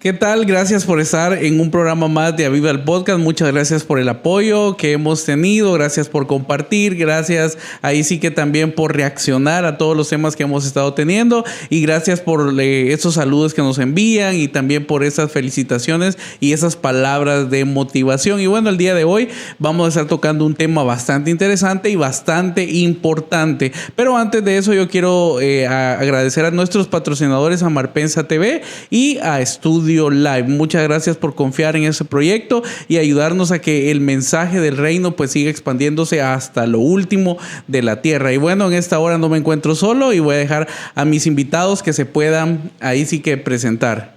¿Qué tal? Gracias por estar en un programa más de Aviva el Podcast. Muchas gracias por el apoyo que hemos tenido. Gracias por compartir. Gracias ahí sí que también por reaccionar a todos los temas que hemos estado teniendo. Y gracias por esos saludos que nos envían y también por esas felicitaciones y esas palabras de motivación. Y bueno, el día de hoy vamos a estar tocando un tema bastante interesante y bastante importante. Pero antes de eso yo quiero agradecer a nuestros patrocinadores, a Marpensa TV y a Estudio Live. Muchas gracias por confiar en ese proyecto y ayudarnos a que el mensaje del reino pues siga expandiéndose hasta lo último de la tierra. Y bueno, en esta hora no me encuentro solo y voy a dejar a mis invitados que se puedan ahí sí que presentar.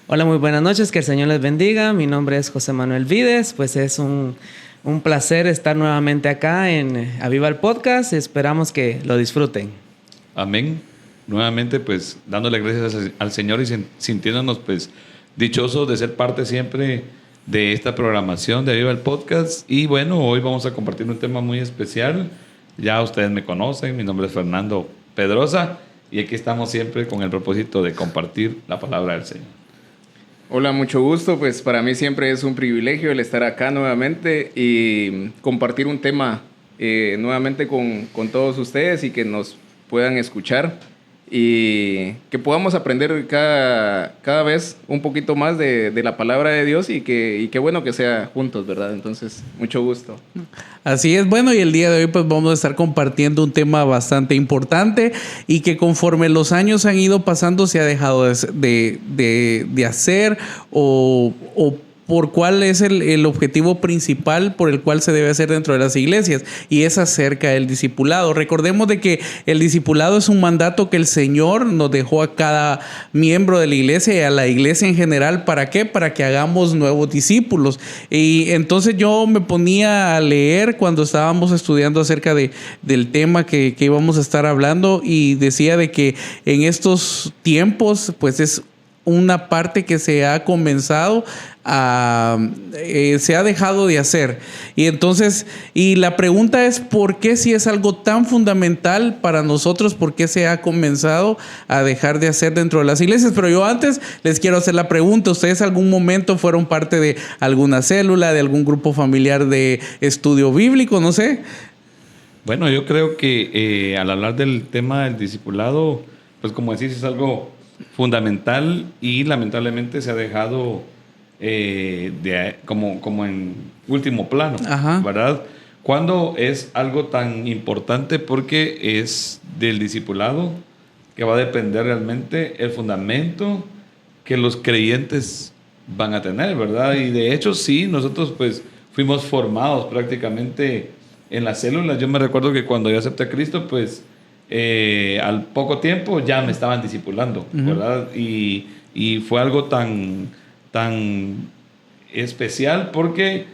Hola, muy buenas noches, que el Señor les bendiga. Mi nombre es José Manuel Vides, pues es un placer estar nuevamente acá en Aviva el Podcast. Esperamos que lo disfruten. Amén. Nuevamente, pues, dándole gracias al Señor y sintiéndonos, pues, dichosos de ser parte siempre de esta programación de Aviva el Podcast. Y bueno, hoy vamos a compartir un tema muy especial. Ya ustedes me conocen, mi nombre es Fernando Pedrosa y aquí estamos siempre con el propósito de compartir la palabra del Señor. Hola, mucho gusto. Pues para mí siempre es un privilegio el estar acá nuevamente y compartir un tema nuevamente con todos ustedes y que nos puedan escuchar y que podamos aprender cada vez un poquito más de la palabra de Dios y que bueno que sea juntos, ¿verdad? Entonces, mucho gusto. Así es, bueno, y el día de hoy pues vamos a estar compartiendo un tema bastante importante y que conforme los años han ido pasando se ha dejado de hacer o por cuál es el objetivo principal por el cual se debe hacer dentro de las iglesias, y es acerca del discipulado. Recordemos de que el discipulado es un mandato que el Señor nos dejó a cada miembro de la iglesia y a la iglesia en general. ¿Para qué? Para que hagamos nuevos discípulos. Y entonces yo me ponía a leer cuando estábamos estudiando acerca del tema que íbamos a estar hablando, y decía de que en estos tiempos pues es una parte que se ha comenzado se ha dejado de hacer. Y entonces, y la pregunta es, ¿por qué, si es algo tan fundamental para nosotros, por qué se ha comenzado a dejar de hacer dentro de las iglesias? Pero yo antes les quiero hacer la pregunta: ¿ustedes algún momento fueron parte de alguna célula, de algún grupo familiar de estudio bíblico? No sé. Bueno, yo creo que al hablar del tema del discipulado, pues como decís, es algo fundamental y lamentablemente se ha dejado como en último plano. Ajá. ¿Verdad? Cuando es algo tan importante, porque es del discipulado que va a depender realmente el fundamento que los creyentes van a tener, ¿verdad? Y de hecho sí, nosotros pues fuimos formados prácticamente en las células. Yo me recuerdo que cuando yo acepté a Cristo, pues al poco tiempo ya me estaban discipulando, ¿verdad? Y fue algo tan especial porque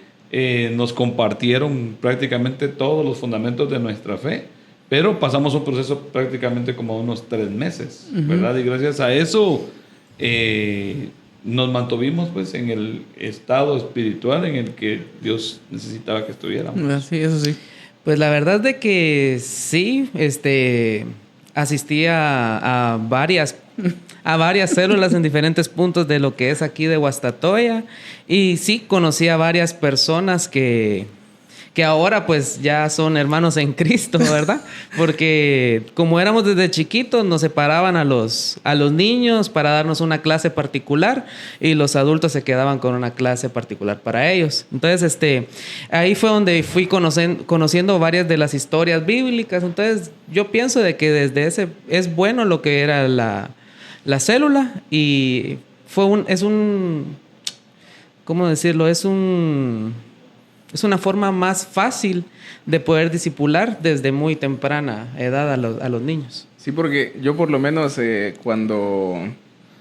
nos compartieron prácticamente todos los fundamentos de nuestra fe, pero pasamos un proceso prácticamente como unos 3 meses, ¿verdad? Y gracias a eso nos mantuvimos pues en el estado espiritual en el que Dios necesitaba que estuviéramos. Sí, eso sí. Pues la verdad de que sí, asistí a varias células en diferentes puntos de lo que es aquí de Guastatoya, y sí conocí a varias personas que ahora pues ya son hermanos en Cristo, ¿verdad? Porque como éramos desde chiquitos, nos separaban a los niños para darnos una clase particular y los adultos se quedaban con una clase particular para ellos. Entonces, ahí fue donde fui conociendo varias de las historias bíblicas. Entonces, yo pienso de que desde ese es bueno lo que era la célula, y ¿cómo decirlo? Es una forma más fácil de poder discipular desde muy temprana edad a los niños. Sí, porque yo por lo menos cuando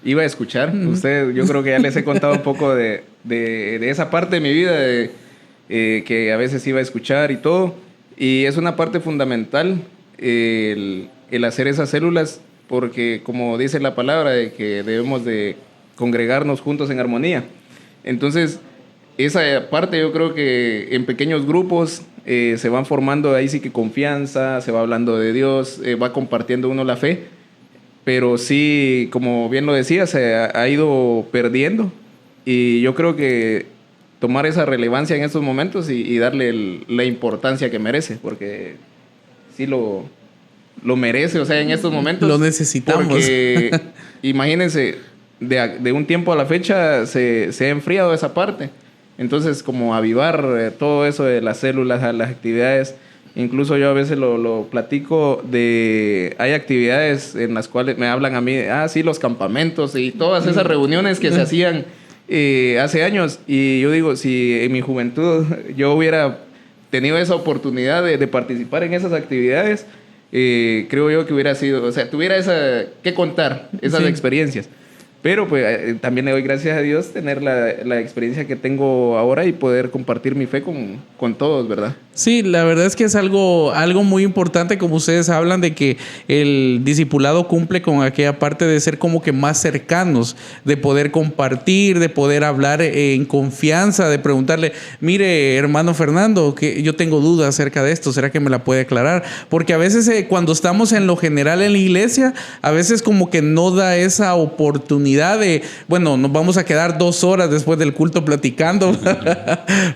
iba a escuchar, yo creo que ya les he contado un poco de esa parte de mi vida, que a veces iba a escuchar y todo, y es una parte fundamental el hacer esas células, porque como dice la palabra, de que debemos de congregarnos juntos en armonía. Entonces, esa parte yo creo que en pequeños grupos se van formando ahí sí que confianza, se va hablando de Dios, va compartiendo uno la fe, pero sí, como bien lo decía, se ha ido perdiendo. Y yo creo que tomar esa relevancia en estos momentos y darle la importancia que merece, porque sí lo merece, o sea, en estos momentos. Lo necesitamos. Porque imagínense, de un tiempo a la fecha se ha enfriado esa parte. Entonces, como avivar todo eso de las células, las actividades. Incluso yo a veces lo platico hay actividades en las cuales me hablan a mí, sí, los campamentos y todas esas reuniones que se hacían hace años. Y yo digo, si en mi juventud yo hubiera tenido esa oportunidad de participar en esas actividades, creo yo que hubiera sido, o sea, tuviera que contar esas experiencias. Pero pues también le doy gracias a Dios tener la experiencia que tengo ahora y poder compartir mi fe con todos, ¿verdad? Sí, la verdad es que es algo muy importante, como ustedes hablan, de que el discipulado cumple con aquella parte de ser como que más cercanos, de poder compartir, de poder hablar en confianza, de preguntarle, mire, hermano Fernando, que yo tengo dudas acerca de esto, ¿será que me la puede aclarar? Porque a veces cuando estamos en lo general en la iglesia, a veces como que no da esa oportunidad de, bueno, nos vamos a quedar 2 horas después del culto platicando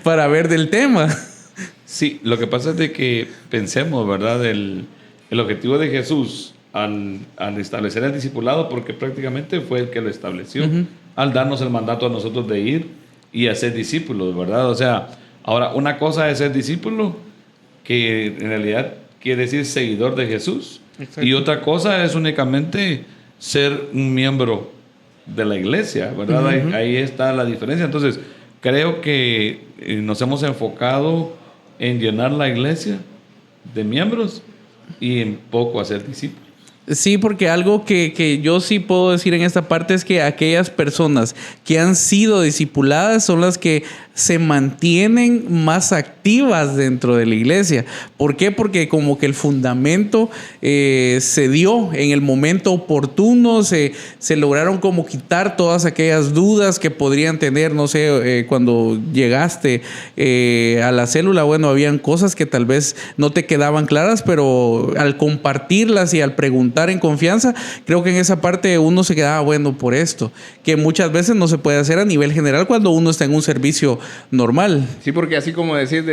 para ver del tema. Sí, lo que pasa es de que pensemos, ¿verdad? El objetivo de Jesús al establecer el discipulado, porque prácticamente fue el que lo estableció, al darnos el mandato a nosotros de ir y hacer discípulos, ¿verdad? O sea, ahora, una cosa es ser discípulo, que en realidad quiere decir seguidor de Jesús. Exacto. Y otra cosa es únicamente ser un miembro de la iglesia, ¿verdad? Ahí está la diferencia. Entonces, creo que nos hemos enfocado en llenar la iglesia de miembros y en poco hacer discípulos. Sí, porque algo que yo sí puedo decir en esta parte es que aquellas personas que han sido discipuladas son las que se mantienen más activas dentro de la iglesia. ¿Por qué? Porque como que el fundamento se dio en el momento oportuno, se lograron como quitar todas aquellas dudas que podrían tener, no sé, cuando llegaste a la célula, bueno, habían cosas que tal vez no te quedaban claras, pero al compartirlas y al preguntar en confianza, creo que en esa parte uno se quedaba, bueno, por esto, que muchas veces no se puede hacer a nivel general cuando uno está en un servicio normal. Sí, porque así como decir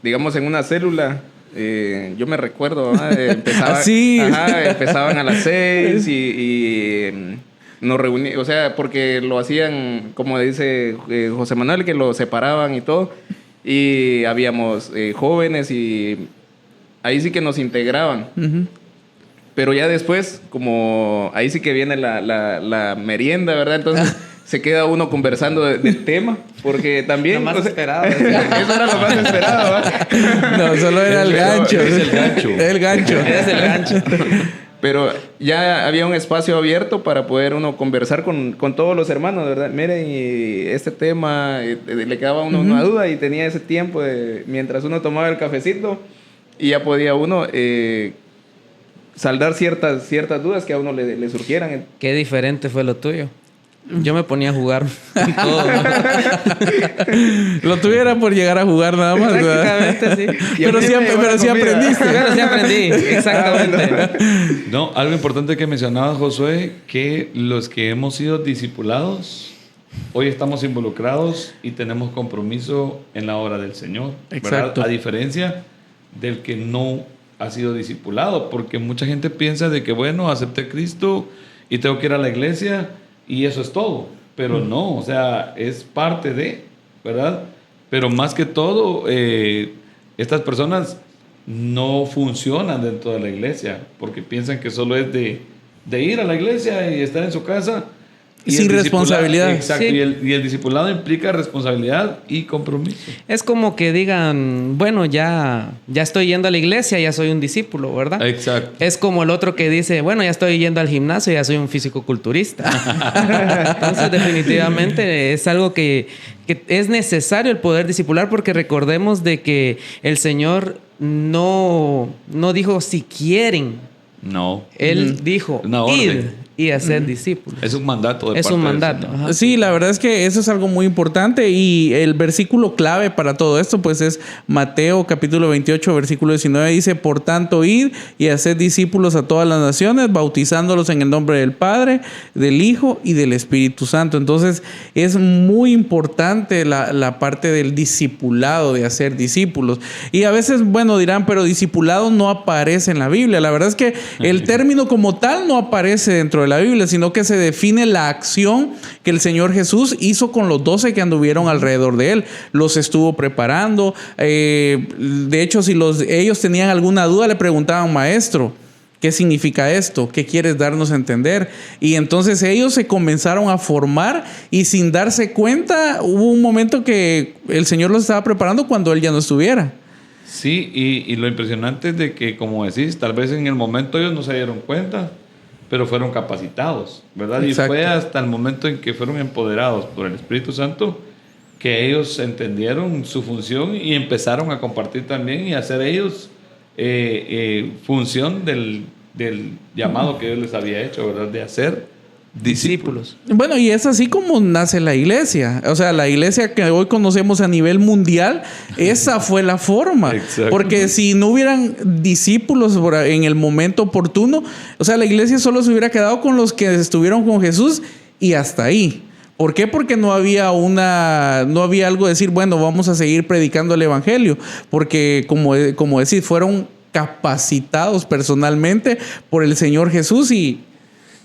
digamos en una célula, yo me recuerdo, empezaban a las 6 y nos reuníamos, o sea, porque lo hacían, como dice José Manuel, que lo separaban y todo, y habíamos jóvenes y ahí sí que nos integraban. Pero ya después, como ahí sí que viene la merienda, ¿verdad? Entonces se queda uno conversando del tema, porque también... Lo más esperado. Eso era lo más esperado, ¿verdad? No, solo era el gancho. Es el gancho. El gancho. Es el gancho. Pero ya había un espacio abierto para poder uno conversar con todos los hermanos, ¿verdad? Miren, y este tema, le quedaba a uno una duda y tenía ese tiempo mientras uno tomaba el cafecito y ya podía uno... saldar ciertas dudas que a uno le surgieran. Qué diferente fue lo tuyo. Yo me ponía a jugar todo. Lo tuviera por llegar a jugar nada más, exactamente, sí. Pero sí aprendiste. Pero sí aprendí, exactamente. No, algo importante que mencionaba Josué, que los que hemos sido discipulados, hoy estamos involucrados y tenemos compromiso en la obra del Señor. Exacto. ¿Verdad? A diferencia del que no ha sido discipulado, porque mucha gente piensa de que, bueno, acepté a Cristo y tengo que ir a la iglesia y eso es todo, pero no, o sea, es parte de, ¿verdad? Pero más que todo, estas personas no funcionan dentro de la iglesia, porque piensan que solo es de ir a la iglesia y estar en su casa. Sin responsabilidad. Exacto, sí. y el discipulado implica responsabilidad y compromiso. Es como que digan, bueno, ya estoy yendo a la iglesia, ya soy un discípulo, ¿verdad? Exacto. Es como el otro que dice, bueno, ya estoy yendo al gimnasio, ya soy un físico-culturista. Entonces, definitivamente es algo que es necesario el poder discipular, porque recordemos de que el Señor no dijo si quieren. No. Él dijo, id y hacer discípulos. Es un mandato de Es parte un del mandato. Señor. Ajá. Sí, la verdad es que eso es algo muy importante y el versículo clave para todo esto pues es Mateo capítulo 28 versículo 19, dice: por tanto id y haced discípulos a todas las naciones, bautizándolos en el nombre del Padre, del Hijo y del Espíritu Santo. Entonces es muy importante la parte del discipulado, de hacer discípulos. Y a veces, bueno, dirán, pero discipulado no aparece en la Biblia. La verdad es que el término como tal no aparece dentro de la Biblia, sino que se define la acción que el Señor Jesús hizo con los 12 que anduvieron alrededor de él. Los estuvo preparando. De hecho, si ellos tenían alguna duda, le preguntaban: maestro, ¿qué significa esto? ¿Qué quieres darnos a entender? Y entonces ellos se comenzaron a formar y sin darse cuenta hubo un momento que el Señor los estaba preparando cuando él ya no estuviera. Sí, y lo impresionante es de que, como decís, tal vez en el momento ellos no se dieron cuenta, pero fueron capacitados, ¿verdad? Exacto. Y fue hasta el momento en que fueron empoderados por el Espíritu Santo que ellos entendieron su función y empezaron a compartir también y hacer ellos función del llamado que Dios les había hecho, ¿verdad? De hacer discípulos. Bueno, y es así como nace la iglesia. O sea, la iglesia que hoy conocemos a nivel mundial, esa fue la forma. Porque si no hubieran discípulos en el momento oportuno, o sea, la iglesia solo se hubiera quedado con los que estuvieron con Jesús y hasta ahí. ¿Por qué? Porque no había algo de decir, bueno, vamos a seguir predicando el evangelio. Porque, como decir, fueron capacitados personalmente por el Señor Jesús y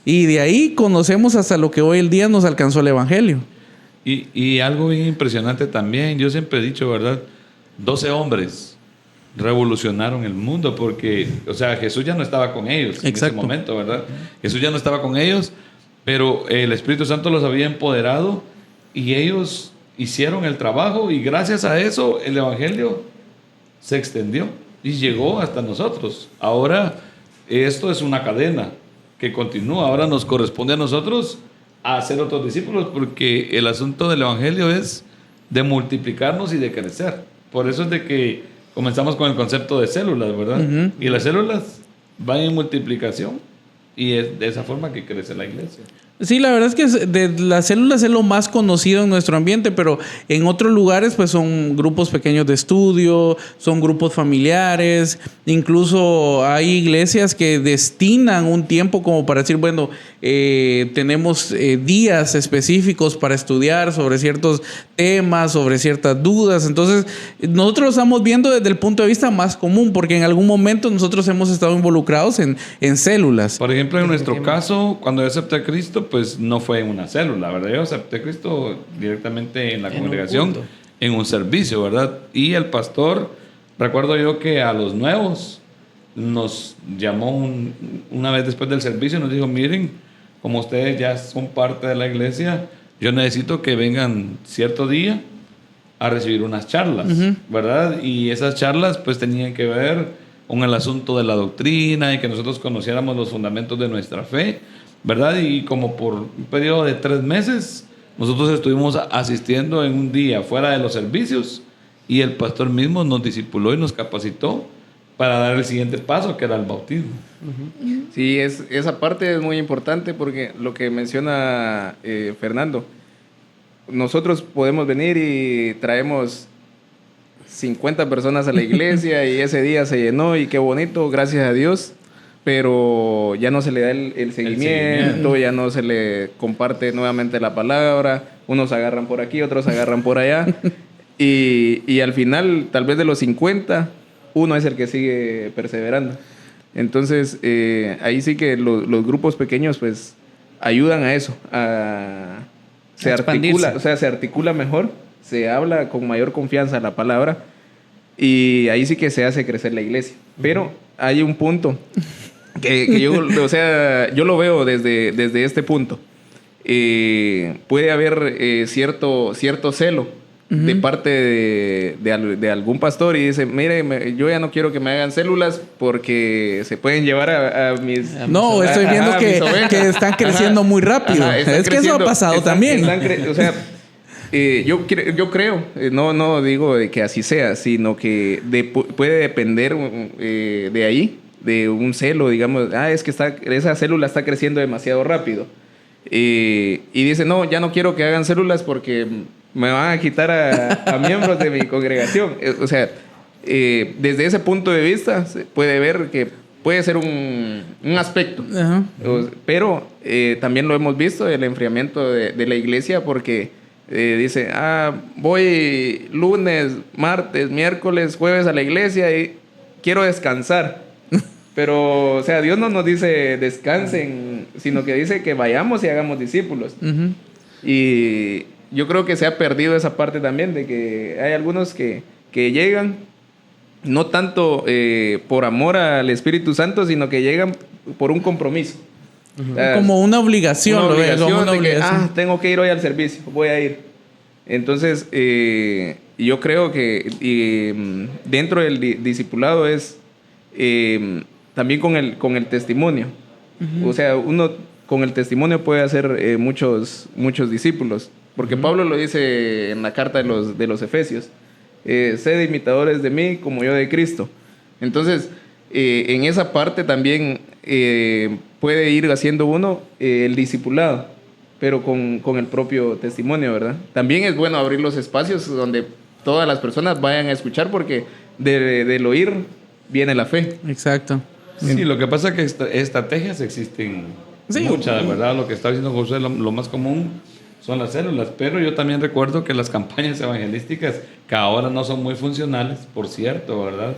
de ahí conocemos hasta lo que hoy el día nos alcanzó el evangelio. Y algo bien impresionante también, yo siempre he dicho, ¿verdad? 12 hombres revolucionaron el mundo porque, o sea, Jesús ya no estaba con ellos. Exacto. En ese momento, ¿verdad? Jesús ya no estaba con ellos, pero el Espíritu Santo los había empoderado y ellos hicieron el trabajo y gracias a eso el evangelio se extendió y llegó hasta nosotros. Ahora esto es una cadena que continúa. Ahora nos corresponde a nosotros a hacer otros discípulos porque el asunto del evangelio es de multiplicarnos y de crecer. Por eso es de que comenzamos con el concepto de células, ¿verdad? Uh-huh. Y las células van en multiplicación y es de esa forma que crece la iglesia. Sí, la verdad es que de las células es lo más conocido en nuestro ambiente, pero en otros lugares pues son grupos pequeños de estudio, son grupos familiares, incluso hay iglesias que destinan un tiempo como para decir, bueno, tenemos días específicos para estudiar sobre ciertos temas, sobre ciertas dudas. Entonces nosotros lo estamos viendo desde el punto de vista más común, porque en algún momento nosotros hemos estado involucrados en células. Por ejemplo, en nuestro caso, cuando yo acepté a Cristo, pues no fue en una célula, ¿verdad? Yo acepté a Cristo directamente en la congregación, en un servicio, ¿verdad? Y el pastor, recuerdo yo que a los nuevos nos llamó una vez después del servicio y nos dijo, miren, como ustedes ya son parte de la iglesia, yo necesito que vengan cierto día a recibir unas charlas, uh-huh. ¿verdad? Y esas charlas pues tenían que ver con el asunto de la doctrina y que nosotros conociéramos los fundamentos de nuestra fe, ¿verdad? Y como por un periodo de 3 meses, nosotros estuvimos asistiendo en un día fuera de los servicios y el pastor mismo nos discipuló y nos capacitó para dar el siguiente paso, que era el bautismo. Uh-huh. Sí, esa parte es muy importante porque lo que menciona Fernando, nosotros podemos venir y traemos 50 personas a la iglesia y ese día se llenó y qué bonito, gracias a Dios. Pero ya no se le da el seguimiento, ya no se le comparte nuevamente la palabra, unos agarran por aquí, otros agarran por allá, y al final, tal vez de los 50, uno es el que sigue perseverando. Entonces, ahí sí que los grupos pequeños, pues, ayudan a eso, se articula mejor, se habla con mayor confianza la palabra, y ahí sí que se hace crecer la iglesia. Pero hay un punto que yo, o sea, yo lo veo desde este punto. Puede haber cierto celo uh-huh. de parte de algún pastor y dice, mire, yo ya no quiero que me hagan células porque se pueden llevar a mis... No, estoy viendo que están creciendo muy rápido. Es que eso ha pasado también. O sea, yo creo, no digo de que así sea, sino que puede depender de ahí un celo, digamos, es que esa célula está creciendo demasiado rápido. Y dice, no, ya no quiero que hagan células porque me van a quitar a miembros de mi congregación. O sea, desde ese punto de vista se puede ver que puede ser un aspecto. Pero también lo hemos visto, el enfriamiento de la iglesia, porque dice, voy lunes, martes, miércoles, jueves a la iglesia y quiero descansar. Pero, o sea, Dios no nos dice descansen, sino que dice que vayamos y hagamos discípulos. Y yo creo que se ha perdido esa parte también, de que hay algunos que llegan, no tanto por amor al Espíritu Santo, sino que llegan por un compromiso. O sea, como una obligación. Tengo que ir hoy al servicio, voy a ir. Entonces, yo creo que dentro del discipulado es también con el testimonio. O sea, uno con el testimonio puede hacer muchos discípulos. Porque Pablo lo dice en la carta de los Efesios. Sed imitadores de mí como yo de Cristo. Entonces, en esa parte también puede ir haciendo uno el discipulado, pero con el propio testimonio, ¿verdad? También es bueno abrir los espacios donde todas las personas vayan a escuchar, porque del oír viene la fe. Exacto. Sí, lo que pasa es que estrategias existen muchas, ¿verdad? Lo que está diciendo José, lo más común son las células, pero yo también recuerdo que las campañas evangelísticas, que ahora no son muy funcionales, por cierto, ¿verdad?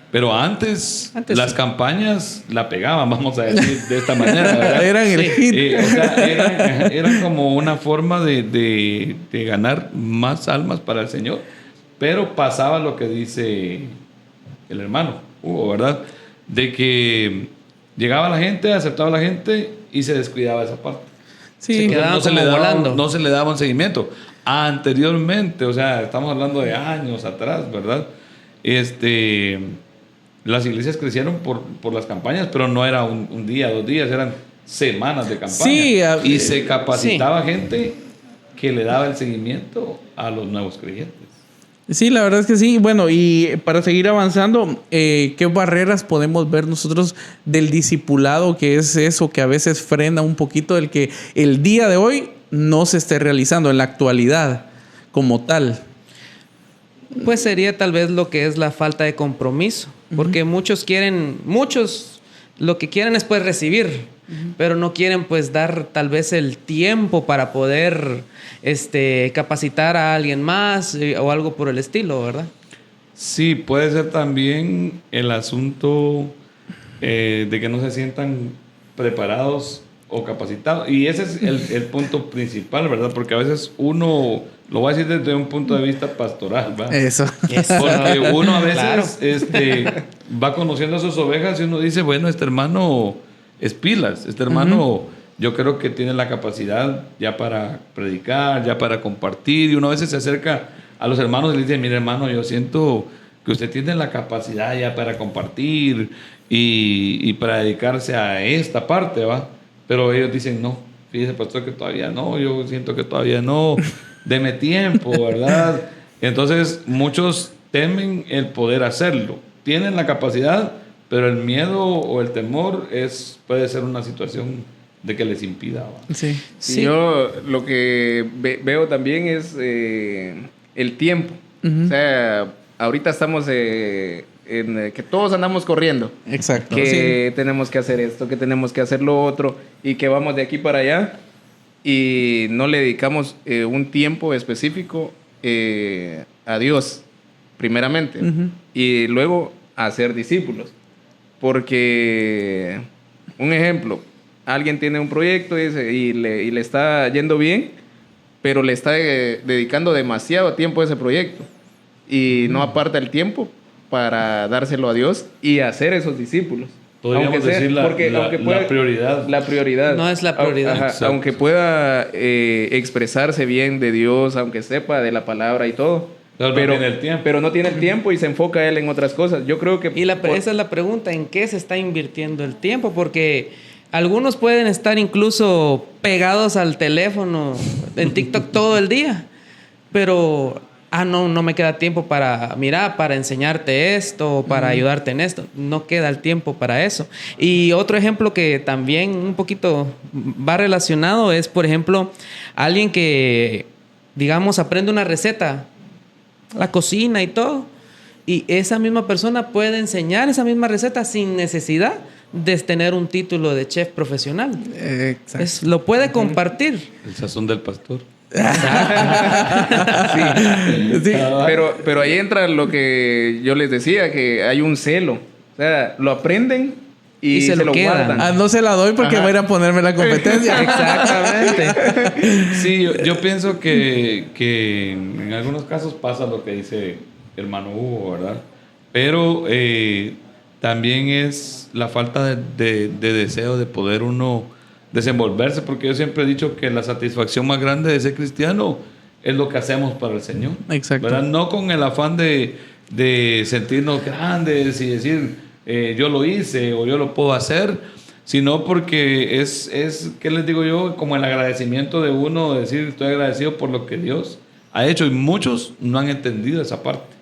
Pero antes las campañas la pegaban, vamos a decir de esta manera, ¿verdad? Eran el hit. O sea, eran como una forma de ganar más almas para el Señor, pero pasaba lo que dice el hermano Hugo, ¿verdad? De que llegaba la gente, aceptaba la gente y se descuidaba esa parte. Sí, no se le daba un seguimiento. Anteriormente, o sea, estamos hablando de años atrás, ¿verdad? Las iglesias crecieron por las campañas, pero no era un día, 2 días, eran semanas de campaña. Sí, y se capacitaba gente que le daba el seguimiento a los nuevos creyentes. Sí, la verdad es que sí. Bueno, y para seguir avanzando, ¿qué barreras podemos ver nosotros del discipulado, que es eso que a veces frena un poquito el que el día de hoy no se esté realizando en la actualidad como tal? Pues sería tal vez lo que es la falta de compromiso, porque muchos lo que quieren es pues recibir, pero no quieren pues dar tal vez el tiempo para poder capacitar a alguien más o algo por el estilo, ¿verdad? Sí, puede ser también el asunto de que no se sientan preparados o capacitados. Y ese es el punto principal, ¿verdad? Porque a veces uno, lo voy a decir desde un punto de vista pastoral, ¿verdad? Eso. Porque uno a veces va conociendo a sus ovejas y uno dice, bueno, este hermano es pilas, este hermano yo creo que tiene la capacidad ya para predicar, ya para compartir, y uno a veces se acerca a los hermanos y le dice, mire hermano, yo siento que usted tiene la capacidad ya para compartir y para dedicarse a esta parte, ¿va? Pero ellos dicen, no, fíjese pastor que todavía no, yo siento que todavía no, deme tiempo, ¿verdad? Entonces muchos temen el poder hacerlo, tienen la capacidad, pero el miedo o el temor puede ser una situación de que les impida. Sí. Sí. Yo lo que veo también es el tiempo. O sea, ahorita estamos en que todos andamos corriendo. Exacto. Que tenemos que hacer esto, que tenemos que hacer lo otro, y que vamos de aquí para allá y no le dedicamos un tiempo específico a Dios, primeramente, y luego a ser discípulos. Porque, un ejemplo, alguien tiene un proyecto y le está yendo bien, pero le está dedicando demasiado tiempo a ese proyecto y no aparta el tiempo para dárselo a Dios y hacer esos discípulos. Podríamos decir la prioridad. La prioridad. No es la prioridad. Aunque pueda expresarse bien de Dios, aunque sepa de la palabra y todo. Pero no tiene el tiempo. Pero no tiene el tiempo y se enfoca él en otras cosas. Yo creo que... Esa es la pregunta, ¿en qué se está invirtiendo el tiempo? Porque algunos pueden estar incluso pegados al teléfono, en TikTok todo el día. Pero no me queda tiempo para enseñarte esto, para ayudarte en esto. No queda el tiempo para eso. Y otro ejemplo que también un poquito va relacionado es, por ejemplo, alguien que, digamos, aprende una receta, la cocina y todo, y esa misma persona puede enseñar esa misma receta sin necesidad de tener un título de chef profesional. Lo puede compartir. El sazón del pastor. Sí. Pero ahí entra lo que yo les decía, que hay un celo. O sea, lo aprenden y se lo guardan. No se la doy porque voy a ir a ponerme la competencia. Exactamente. Sí, yo pienso que en algunos casos pasa lo que dice hermano Hugo, ¿verdad? Pero también es la falta de deseo de poder uno desenvolverse, porque yo siempre he dicho que la satisfacción más grande de ser cristiano es lo que hacemos para el Señor. Exacto. ¿Verdad? No con el afán de sentirnos grandes y decir yo lo hice o yo lo puedo hacer, sino porque es ¿qué les digo yo? Como el agradecimiento de uno, de decir estoy agradecido por lo que Dios ha hecho, y muchos no han entendido esa parte,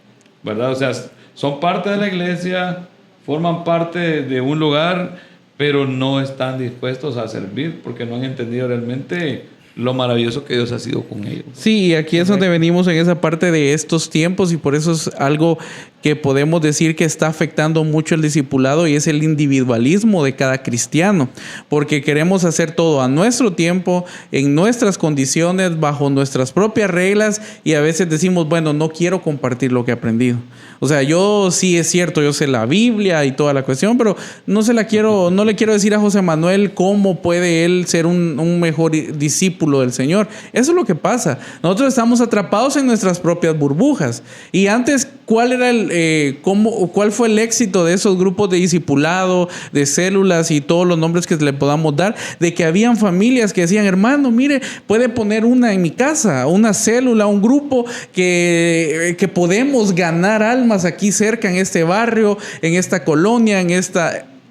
¿verdad? O sea, son parte de la iglesia, forman parte de un lugar, pero no están dispuestos a servir porque no han entendido realmente lo maravilloso que Dios ha sido con ellos. Sí, y aquí es donde venimos en esa parte de estos tiempos, y por eso es algo que podemos decir que está afectando mucho el discipulado, y es el individualismo de cada cristiano, porque queremos hacer todo a nuestro tiempo, en nuestras condiciones, bajo nuestras propias reglas, y a veces decimos, bueno, no quiero compartir lo que he aprendido. O sea, yo sí es cierto, yo sé la Biblia y toda la cuestión, pero no le quiero decir a José Manuel cómo puede él ser un mejor discípulo del Señor. Eso es lo que pasa. Nosotros estamos atrapados en nuestras propias burbujas. Y antes, ¿cuál fue el éxito de esos grupos de discipulado, de células y todos los nombres que le podamos dar? De que habían familias que decían, hermano, mire, puede poner una en mi casa, una célula, un grupo que podemos ganar almas aquí cerca, en este barrio, en esta colonia,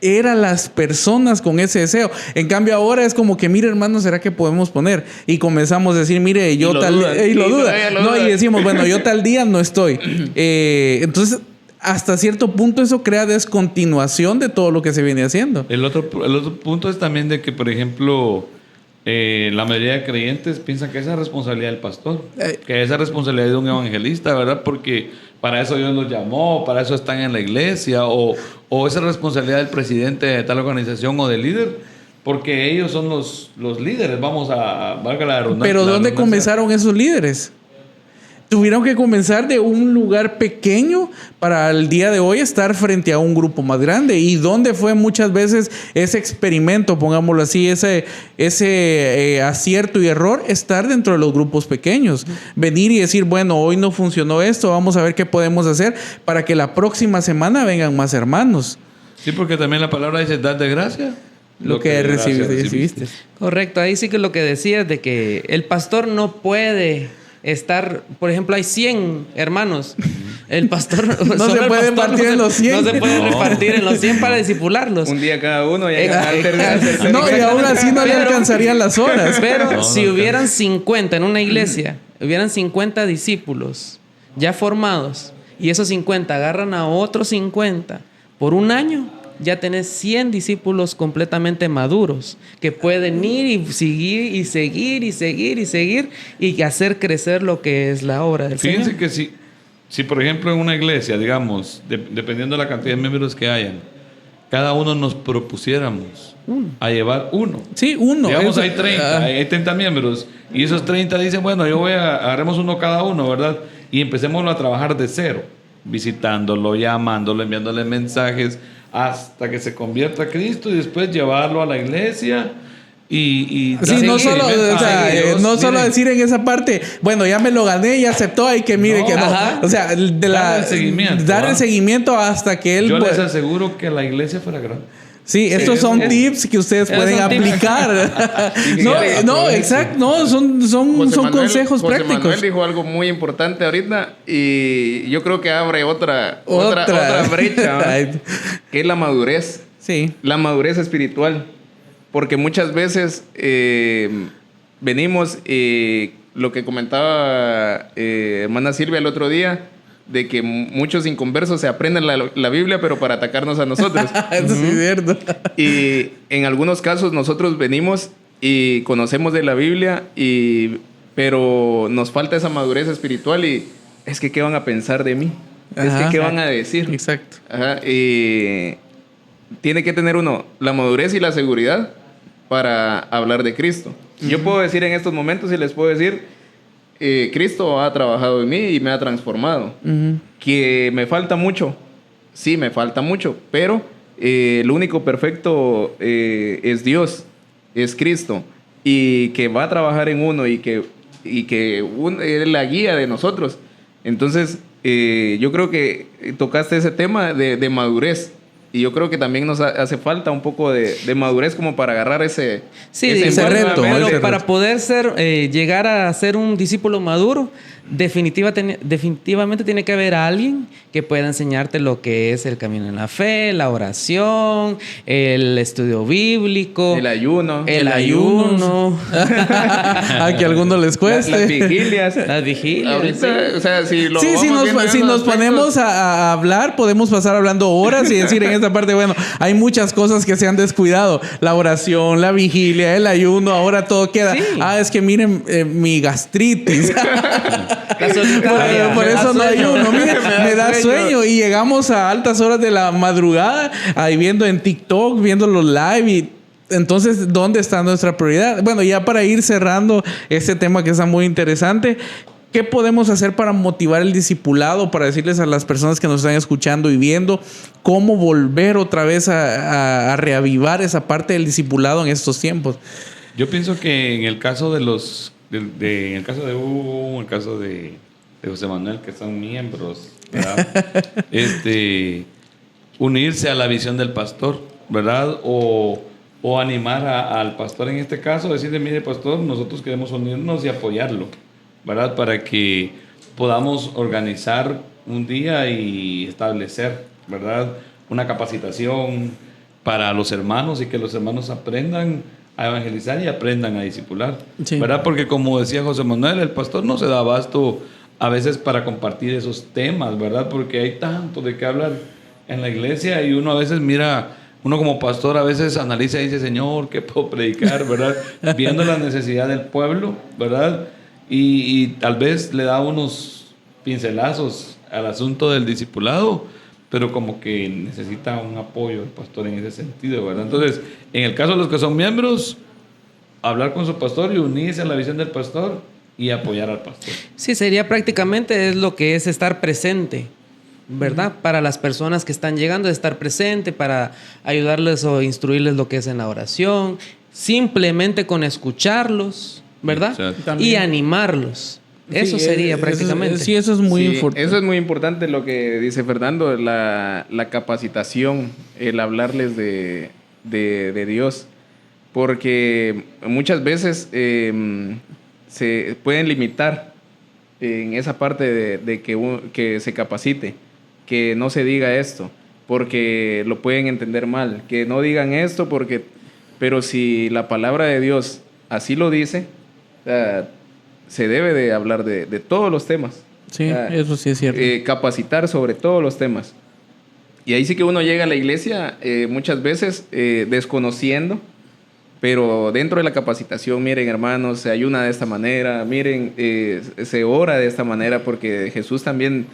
eran las personas con ese deseo. En cambio ahora es como que, mire, hermano, ¿será que podemos poner? Y comenzamos a decir, mire, yo tal día, y lo duda. Y decimos, bueno, yo tal día no estoy. Entonces, hasta cierto punto eso crea descontinuación de todo lo que se viene haciendo. El otro punto es también de que, por ejemplo, la mayoría de creyentes piensan que esa es responsabilidad del pastor, que esa es responsabilidad de un evangelista, ¿verdad? Porque para eso Dios los llamó, para eso están en la iglesia, o esa es responsabilidad del presidente de tal organización o del líder, porque ellos son los líderes, valga la redundancia. Pero ¿dónde comenzaron esos líderes? Tuvieron que comenzar de un lugar pequeño para el día de hoy estar frente a un grupo más grande. ¿Y dónde fue muchas veces ese experimento, pongámoslo así, ese acierto y error? Estar dentro de los grupos pequeños. Venir y decir, bueno, hoy no funcionó esto, vamos a ver qué podemos hacer para que la próxima semana vengan más hermanos. Sí, porque también la palabra dice, dad de gracia lo que recibiste. Correcto, ahí sí que lo que decías de que el pastor no puede estar, por ejemplo, hay 100 hermanos. El pastor no se puede repartir en los 100. No se puede repartir en los 100 para discipularlos. Un día cada uno y y aún así no le alcanzarían las horas. Pero si hubieran 50 en una iglesia, hubieran 50 discípulos ya formados, y esos 50 agarran a otros 50 por un año, ya tenés 100 discípulos completamente maduros que pueden ir y seguir y seguir y seguir y seguir y hacer crecer lo que es la obra del Señor. Fíjense que si por ejemplo en una iglesia, digamos, dependiendo de la cantidad de miembros que hayan, cada uno nos propusiéramos a llevar uno. Sí, uno. Digamos, hay 30 miembros, y esos 30 dicen, bueno, agarremos uno cada uno, ¿verdad? Y empecémoslo a trabajar de cero, visitándolo, llamándolo, enviándole mensajes, hasta que se convierta a Cristo, y después llevarlo a la iglesia y sí, no solo decir en esa parte, bueno, ya me lo gané, ya aceptó, hay que mire que no. O sea, dar el seguimiento hasta que él... Yo les aseguro que la iglesia fuera grande. Sí, estos son tips que ustedes pueden aplicar. Exacto. Son consejos prácticos. José Manuel dijo algo muy importante ahorita, y yo creo que abre otra brecha, ¿no? Que es la madurez. Sí. La madurez espiritual. Porque muchas veces venimos lo que comentaba hermana Silvia el otro día, de que muchos inconversos se aprenden la Biblia, pero para atacarnos a nosotros. Eso sí es cierto. Y en algunos casos nosotros venimos y conocemos de la Biblia, pero nos falta esa madurez espiritual y es que ¿qué van a pensar de mí? Ajá, es que ¿qué van a decir? Exacto. Ajá, y tiene que tener uno la madurez y la seguridad para hablar de Cristo. Yo puedo decir en estos momentos y les puedo decir, Cristo ha trabajado en mí y me ha transformado. Que me falta mucho, sí, me falta mucho, pero el único perfecto es Dios, es Cristo, y que va a trabajar en uno y que es la guía de nosotros. Entonces, yo creo que tocaste ese tema de madurez. Y yo creo que también nos hace falta un poco de madurez como para agarrar ese reto. Pero para poder llegar a ser un discípulo maduro, definitivamente tiene que haber alguien que pueda enseñarte lo que es el camino en la fe, la oración, el estudio bíblico, el ayuno, a que a algunos les cueste, las vigilias. Ahorita, o sea, si nos ponemos a hablar, podemos pasar hablando horas y decir en esta parte, bueno, hay muchas cosas que se han descuidado, la oración, la vigilia, el ayuno, ahora todo queda. Sí. Es que miren mi gastritis. Por eso no ayuno. Miren, me da sueño y llegamos a altas horas de la madrugada ahí viendo en TikTok, viendo los live y entonces, ¿dónde está nuestra prioridad? Bueno, ya para ir cerrando este tema que está muy interesante, ¿qué podemos hacer para motivar el discipulado? Para decirles a las personas que nos están escuchando y viendo cómo volver otra vez a reavivar esa parte del discipulado en estos tiempos. Yo pienso que en el caso de en el caso de Hugo, en el caso de José Manuel, que son miembros, ¿verdad? Unirse a la visión del pastor, ¿verdad? O animar al pastor en este caso, decirle, mire pastor, nosotros queremos unirnos y apoyarlo, ¿verdad? Para que podamos organizar un día y establecer, ¿verdad? Una capacitación para los hermanos y que los hermanos aprendan a evangelizar y aprendan a discipular, sí. ¿Verdad? Porque como decía José Manuel, el pastor no se da abasto a veces para compartir esos temas, ¿verdad? Porque hay tanto de qué hablar en la iglesia y uno a veces mira, uno como pastor a veces analiza y dice, Señor, ¿qué puedo predicar, verdad? Viendo la necesidad del pueblo, ¿verdad? Y tal vez le da unos pincelazos al asunto del discipulado, pero como que necesita un apoyo el pastor en ese sentido, ¿verdad? Entonces, en el caso de los que son miembros, hablar con su pastor y unirse a la visión del pastor y apoyar al pastor. Sí, sería prácticamente es lo que es estar presente, ¿verdad? Para las personas que están llegando, estar presente para ayudarles o instruirles lo que es en la oración, simplemente con escucharlos, ¿verdad? Y animarlos. Eso sería prácticamente. Eso es muy importante. Eso es muy importante lo que dice Fernando, la capacitación, el hablarles de Dios. Porque muchas veces se pueden limitar en esa parte de que se capacite, que no se diga esto, porque lo pueden entender mal, que no digan esto, pero si la palabra de Dios así lo dice, se debe de hablar de todos los temas. Sí, eso sí es cierto. Capacitar sobre todos los temas. Y ahí sí que uno llega a la iglesia muchas veces desconociendo, pero dentro de la capacitación, miren hermanos, se ayuna de esta manera, miren, se ora de esta manera, porque Jesús también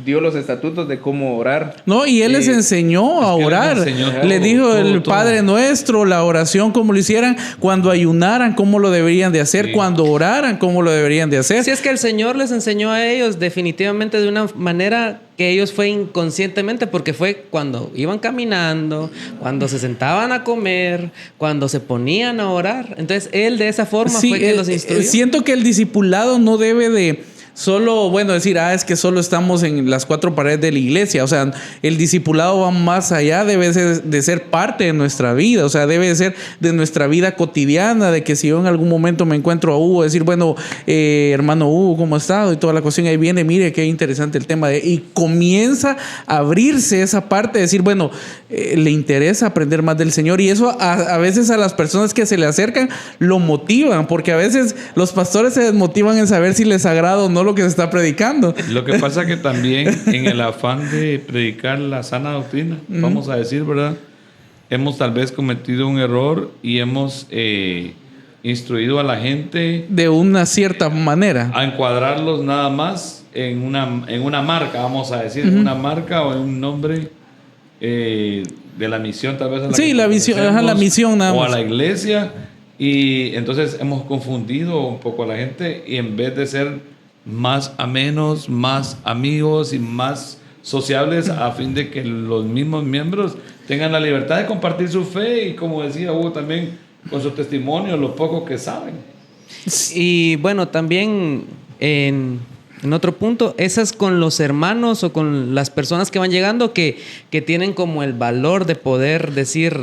dio los estatutos de cómo orar. No, y Él les enseñó a orar. Le dijo el Padre Nuestro, la oración, cómo lo hicieran, cuando ayunaran, cómo lo deberían de hacer, cuando oraran, cómo lo deberían de hacer. Si es que el Señor les enseñó a ellos definitivamente de una manera que ellos fue inconscientemente, porque fue cuando iban caminando, cuando se sentaban a comer, cuando se ponían a orar. Entonces, Él de esa forma fue que los instruyó. Siento que el discipulado no debe solo, bueno, decir, es que solo estamos en las 4 paredes de la iglesia. O sea, el discipulado va más allá, debe de ser parte de nuestra vida. O sea, debe de ser de nuestra vida cotidiana, de que si yo en algún momento me encuentro a Hugo, decir, bueno, hermano Hugo, ¿cómo ha estado? Y toda la cuestión, ahí viene, mire qué interesante el tema. Y comienza a abrirse esa parte, de decir, bueno, le interesa aprender más del Señor. Y eso a veces a las personas que se le acercan lo motivan, porque a veces los pastores se desmotivan en saber si les agrada o no lo que se está predicando. Lo que pasa es que también en el afán de predicar la sana doctrina, vamos a decir, ¿verdad? Hemos tal vez cometido un error y hemos instruido a la gente de una cierta manera a encuadrarlos nada más en una marca, vamos a decir, en una marca o en un nombre de la misión, tal vez a la sí, la visión, la misión nada más, o más. a la iglesia. Y entonces hemos confundido un poco a la gente, y en vez de ser más amenos, más amigos y más sociables, a fin de que los mismos miembros tengan la libertad de compartir su fe y, como decía Hugo, también con su testimonio, lo poco que saben. Y bueno, también en otro punto, esas con los hermanos o con las personas que van llegando que tienen como el valor de poder decir,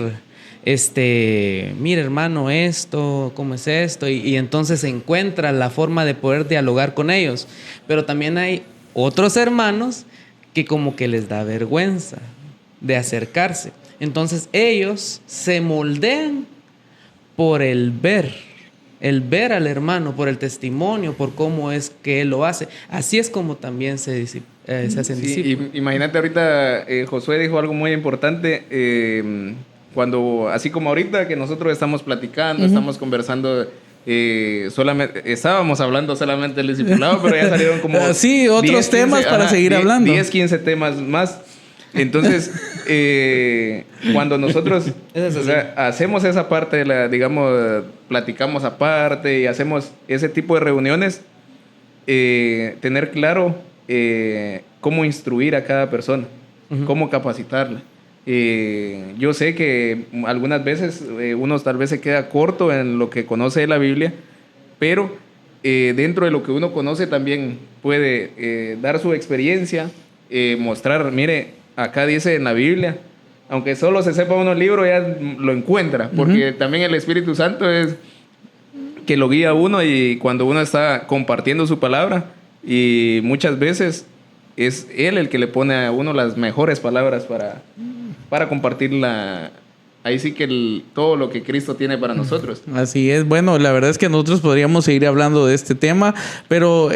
mire hermano, esto, ¿cómo es esto? Y entonces se encuentra la forma de poder dialogar con ellos. Pero también hay otros hermanos que como que les da vergüenza de acercarse. Entonces ellos se moldean por el ver al hermano, por el testimonio, por cómo es que él lo hace. Así es como también se hacen discípulos. Imagínate ahorita, Josué dijo algo muy importante, cuando, así como ahorita que nosotros estamos platicando, estamos conversando, solamente estábamos hablando solamente del discipulado, pero ya salieron como sí, otros 10, temas 15, para seguir hablando. 10, 15 temas más. Entonces, cuando nosotros hacemos esa parte, digamos, platicamos aparte y hacemos ese tipo de reuniones, tener claro cómo instruir a cada persona, cómo capacitarla. Yo sé que algunas veces uno tal vez se queda corto en lo que conoce de la Biblia, pero dentro de lo que uno conoce también puede dar su experiencia, mostrar, mire, acá dice en la Biblia, aunque solo se sepa uno libro, ya lo encuentra, porque también el Espíritu Santo es que lo guía a uno, y cuando uno está compartiendo su palabra, y muchas veces es Él el que le pone a uno las mejores palabras para compartirla. Ahí sí que todo lo que Cristo tiene para nosotros. Así es. Bueno, la verdad es que nosotros podríamos seguir hablando de este tema, pero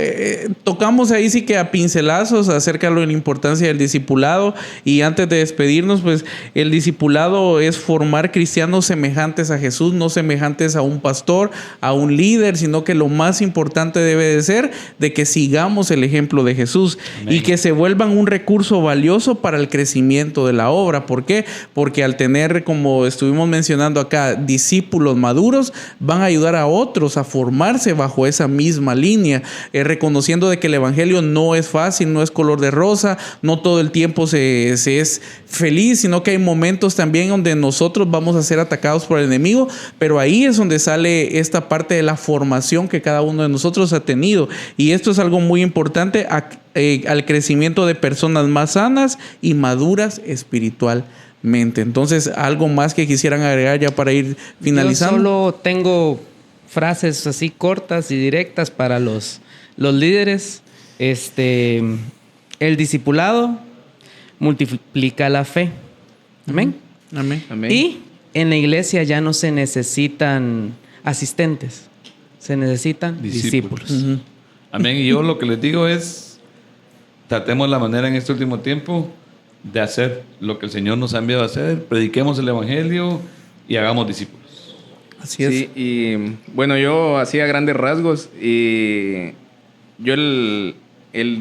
tocamos ahí sí que a pincelazos acerca de la importancia del discipulado. Y antes de despedirnos, pues el discipulado es formar cristianos semejantes a Jesús, no semejantes a un pastor, a un líder, sino que lo más importante debe de ser de que sigamos el ejemplo de Jesús. Amén. Y que se vuelvan un recurso valioso para el crecimiento de la obra. ¿Por qué? Porque al tener, como estuvimos mencionando acá, discípulos maduros, van a ayudar a otros a formarse bajo esa misma línea, reconociendo de que el evangelio no es fácil, no es color de rosa, no todo el tiempo se es feliz, sino que hay momentos también donde nosotros vamos a ser atacados por el enemigo, pero ahí es donde sale esta parte de la formación que cada uno de nosotros ha tenido, y esto es algo muy importante al crecimiento de personas más sanas y maduras espiritualmente. Entonces, ¿algo más que quisieran agregar ya para ir finalizando? Yo solo tengo frases así cortas y directas para los líderes. El discipulado multiplica la fe. Amén. Amén. Amén. Y en la iglesia ya no se necesitan asistentes, se necesitan discípulos. Amén. Y yo lo que les digo es, tratemos la manera en este último tiempo de hacer lo que el Señor nos ha enviado a hacer, prediquemos el evangelio y hagamos discípulos. Así es. Sí, y bueno, yo hacía grandes rasgos, y yo el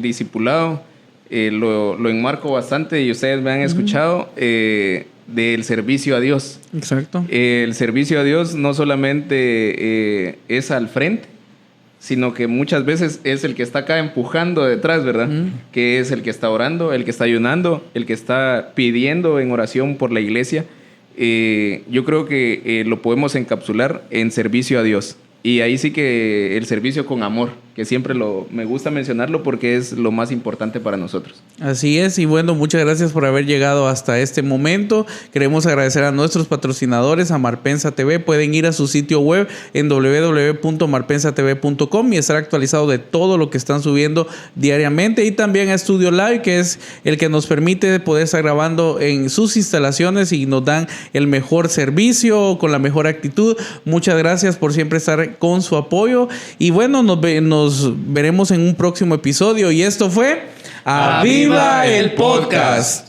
discipulado lo enmarco bastante, y ustedes me han escuchado, del servicio a Dios. Exacto. El servicio a Dios no solamente es al frente, sino que muchas veces es el que está acá empujando detrás, ¿verdad? Que es el que está orando, el que está ayunando, el que está pidiendo en oración por la iglesia. Yo creo que lo podemos encapsular en servicio a Dios. Y ahí sí que el servicio con amor, que siempre me gusta mencionarlo porque es lo más importante para nosotros. Así es, y bueno, muchas gracias por haber llegado hasta este momento. Queremos agradecer a nuestros patrocinadores, a Marpensa TV. Pueden ir a su sitio web en www.marpensatv.com y estar actualizado de todo lo que están subiendo diariamente, y también a Studio Live, que es el que nos permite poder estar grabando en sus instalaciones y nos dan el mejor servicio con la mejor actitud. Muchas gracias por siempre estar con su apoyo, y bueno, nos veremos en un próximo episodio, y esto fue ¡Aviva el Podcast!